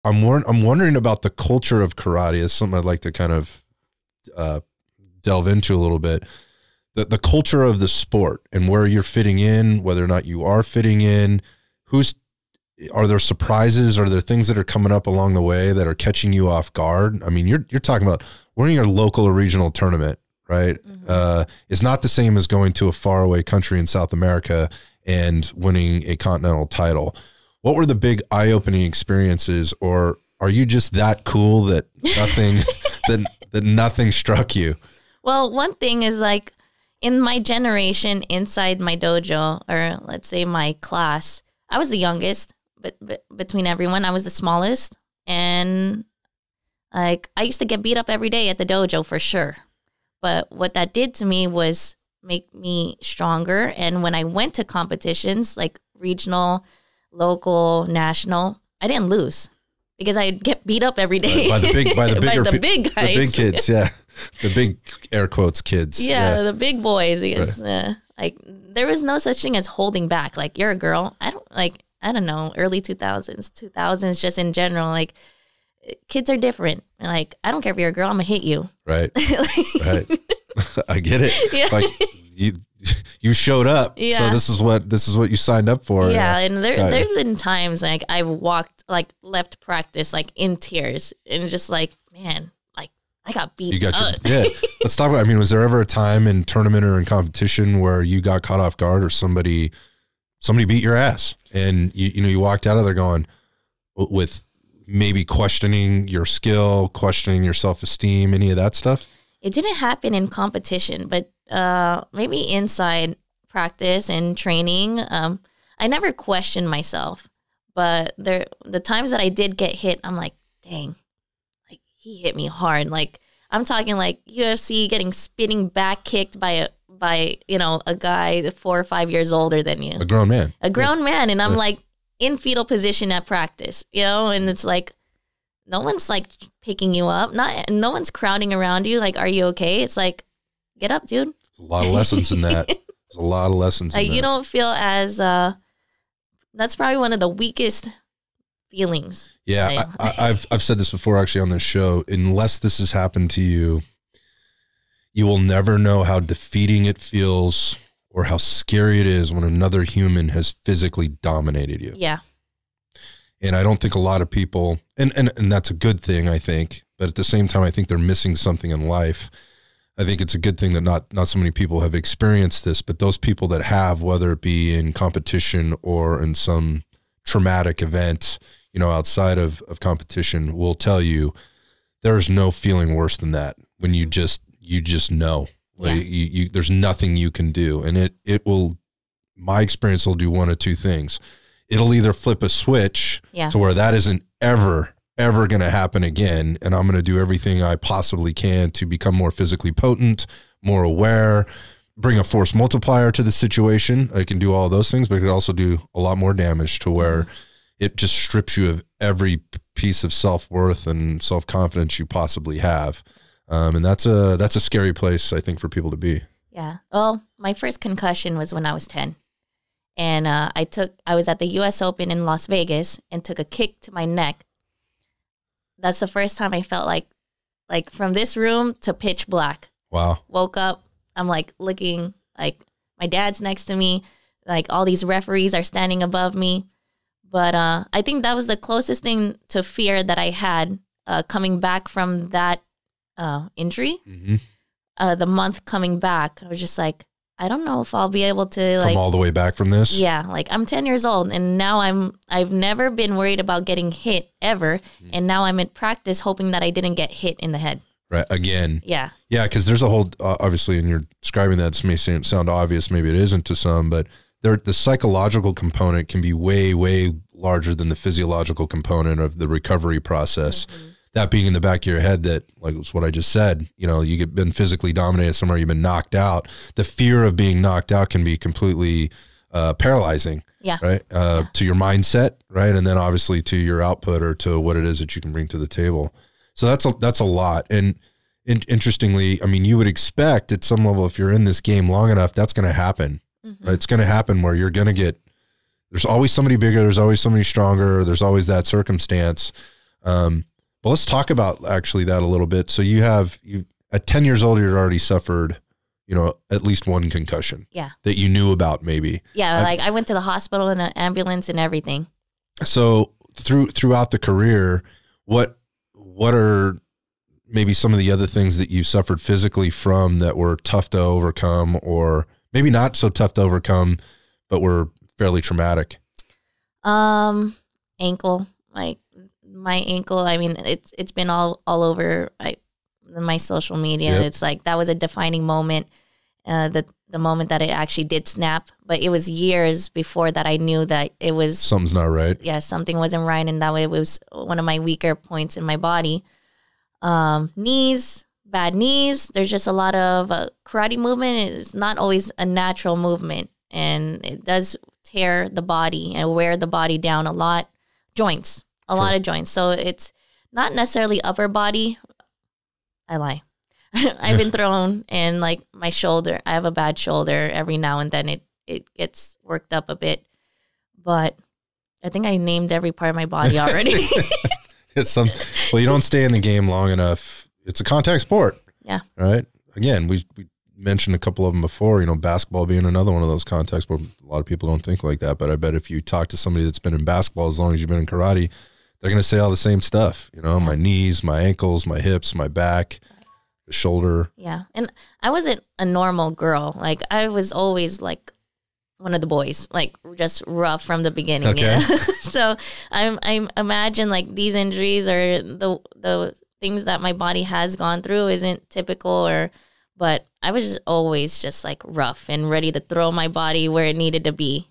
I'm wondering about the culture of karate. It's something I'd like to kind of delve into a little bit. The culture of the sport and where you're fitting in, whether or not you are fitting in. Are there surprises? Are there things that are coming up along the way that are catching you off guard? I mean, you're talking about winning your local or regional tournament, right? It's not the same as going to a faraway country in South America and winning a continental title. What were the big eye-opening experiences, or are you just that cool that nothing that nothing struck you? Well, one thing is like in my generation inside my dojo, or let's say my class, I was the youngest, but between everyone, I was the smallest. And like I used to get beat up every day at the dojo for sure. But what that did to me was make me stronger. And when I went to competitions like regional, local, national, I didn't lose because I'd get beat up every day by the big guys, the big kids, yeah, the big air quotes kids, yeah. The big boys. Because like there was no such thing as holding back. Like you're a girl. I don't know, early 2000s, just in general. Like kids are different. Like I don't care if you're a girl, I'm gonna hit you. Right, right. I get it. Yeah. Like you showed up, so this is what you signed up for. Yeah, and there's been times like I've left practice like in tears and just like, man, like I got beat. You got yeah. Let's talk about. I mean, was there ever a time in tournament or in competition where you got caught off guard or somebody beat your ass and you walked out of there going with maybe questioning your skill, questioning your self-esteem, any of that stuff? It didn't happen in competition, but maybe inside practice and training. I never questioned myself, but the times that I did get hit, I'm like, dang, like he hit me hard. Like I'm talking like UFC getting spinning back kicked by a guy 4 or 5 years older than you. A grown man. And I'm like in fetal position at practice, and it's like, no one's like picking you up. No one's crowding around you. Like, are you okay? It's like, get up, dude. There's a lot of lessons in that. There's a lot of lessons in that. You don't feel as, that's probably one of the weakest feelings. Yeah. I've said this before actually on this show. Unless this has happened to you, you will never know how defeating it feels or how scary it is when another human has physically dominated you. Yeah. And I don't think a lot of people, and that's a good thing, I think, but at the same time, I think they're missing something in life. I think it's a good thing that not so many people have experienced this, but those people that have, whether it be in competition or in some traumatic event, outside of competition, will tell you there is no feeling worse than that when you just know. Yeah. Like there's nothing you can do. And it will, my experience will do one of two things. It'll either flip a switch to where that isn't ever going to happen again. And I'm going to do everything I possibly can to become more physically potent, more aware, bring a force multiplier to the situation. I can do all those things, but it could also do a lot more damage to where it just strips you of every piece of self-worth and self-confidence you possibly have. And that's a scary place, I think, for people to be. Yeah. Well, my first concussion was when I was 10. And I was at the U.S. Open in Las Vegas and took a kick to my neck. That's the first time I felt like from this room to pitch black. Wow. Woke up. I'm like looking like my dad's next to me. Like all these referees are standing above me. But I think that was the closest thing to fear that I had coming back from that injury. Mm-hmm. The month coming back, I was just like, I don't know if I'll be able to come all the way back from this. Yeah, like I'm 10 years old and now I've never been worried about getting hit ever. And now I'm in practice hoping that I didn't get hit in the head. Right. Again. Yeah. Yeah. Cause there's a whole, obviously, and you're describing that, this may sound obvious. Maybe it isn't to some, but the psychological component can be way, way larger than the physiological component of the recovery process. Mm-hmm. That being in the back of your head, that like was what I just said, you've been physically dominated somewhere, you've been knocked out. The fear of being knocked out can be completely paralyzing, right? To your mindset, right? And then obviously to your output or to what it is that you can bring to the table. So that's a lot. And interestingly, I mean, you would expect at some level, if you're in this game long enough, that's going to happen. Mm-hmm. Right? It's going to happen where you're going to there's always somebody bigger, there's always somebody stronger, there's always that circumstance. But let's talk about actually that a little bit. So you at 10 years old, you already suffered, at least one concussion. Yeah. That you knew about maybe. Yeah. Like I went to the hospital in an ambulance and everything. So throughout the career, what are maybe some of the other things that you suffered physically from that were tough to overcome, or maybe not so tough to overcome, but were fairly traumatic? Ankle, like my ankle. I mean, it's been all over my social media. Yep. It's like that was a defining moment. The moment that it actually did snap, but it was years before that I knew that it was something's not right. Yeah, something wasn't right, and that way it was one of my weaker points in my body. Knees, bad knees. There's just a lot of karate movement. It's not always a natural movement, and it does tear the body and wear the body down a lot. Joints, a lot of joints. So it's not necessarily upper body. I lie. I've been thrown, and like my shoulder, I have a bad shoulder. Every now and then it gets worked up a bit, but I think I named every part of my body already. Well, you don't stay in the game long enough. It's a contact sport. Yeah. Right. Again, we mentioned a couple of them before, basketball being another one of those context where a lot of people don't think like that. But I bet if you talk to somebody that's been in basketball as long as you've been in karate, they're going to say all the same stuff, my knees, my ankles, my hips, my back, the shoulder. Yeah. And I wasn't a normal girl. Like I was always like one of the boys, like just rough from the beginning. Okay. So I imagine like these injuries or the things that my body has gone through isn't typical, but I was always just like rough and ready to throw my body where it needed to be.